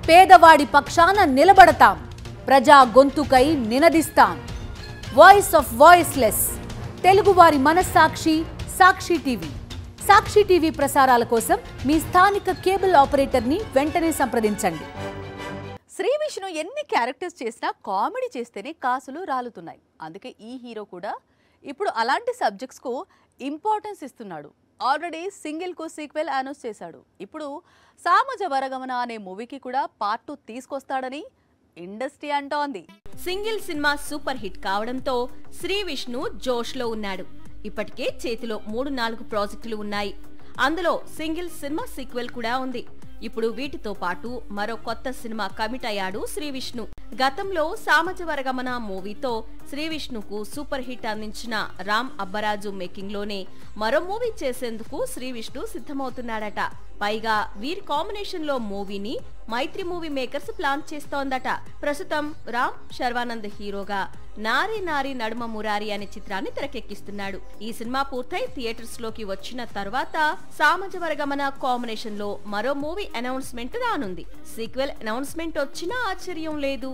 పేదవాడి పక్షాన నిలబడతాం, ప్రజా గొంతుకై నినదిస్తాం. వాయిస్ ఆఫ్ వాయిస్లెస్, తెలుగువారి మనస్సాక్షి సాక్షి టీవీ. సాక్షి టీవీ ప్రసారాల కోసం మీ స్థానిక కేబుల్ ఆపరేటర్ని వెంటనే సంప్రదించండి. శ్రీ విష్ణు ఎన్ని క్యారెక్టర్స్ చేసినా కామెడీ చేస్తేనే కాసులు రాలుతున్నాయి. అందుకే ఈ హీరో కూడా ఇప్పుడు అలాంటి సబ్జెక్ట్స్కు ఇంపార్టెన్స్ ఇస్తున్నాడు. ఆల్రెడీ సింగిల్కు సీక్వెల్ అనౌన్స్ చేశాడు. ఇప్పుడు సామాజ వరగమన అనే మూవీకి కూడా పార్ట్ 2 తీసుకొస్తాడని ఇండస్ట్రీ అంటోంది. సింగిల్ సినిమా సూపర్ హిట్ కావడంతో శ్రీ విష్ణు జోష్లో ఉన్నాడు. ఇప్పటికే చేతిలో 3-4 ప్రాజెక్టులు ఉన్నాయి. అందులో సింగిల్ సినిమా సీక్వెల్ కూడా ఉంది. ఇప్పుడు వీటితో పాటు మరో కొత్త సినిమా కమిట్ అయ్యాడు శ్రీ విష్ణు. గతంలో సామాజ వరగమన మూవీతో శ్రీ విష్ణుకు సూపర్ హిట్ అందించిన రామ్ అబ్బరాజు మేకింగ్ లోనే మరో మూవీ చేసేందుకు శ్రీ విష్ణు సిద్ధమవుతున్నాడట. పైగా వీరి కాంబినేషన్ లో మూవీని మైత్రి మూవీ మేకర్స్ ప్లాన్ చేస్తోందట. ప్రస్తుతం రామ్ శర్వానంద్ హీరోగా నారీ నారీ నడుమ మురారి అనే చిత్రాన్ని తెరకెక్కిస్తున్నాడు. ఈ సినిమా పూర్తయి థియేటర్స్ లోకి వచ్చిన తర్వాత సామాజ వరగమన కాంబినేషన్ లో మరో మూవీ అనౌన్స్మెంట్ రానుంది. సీక్వెల్ అనౌన్స్మెంట్ వచ్చినా ఆశ్చర్యం లేదు.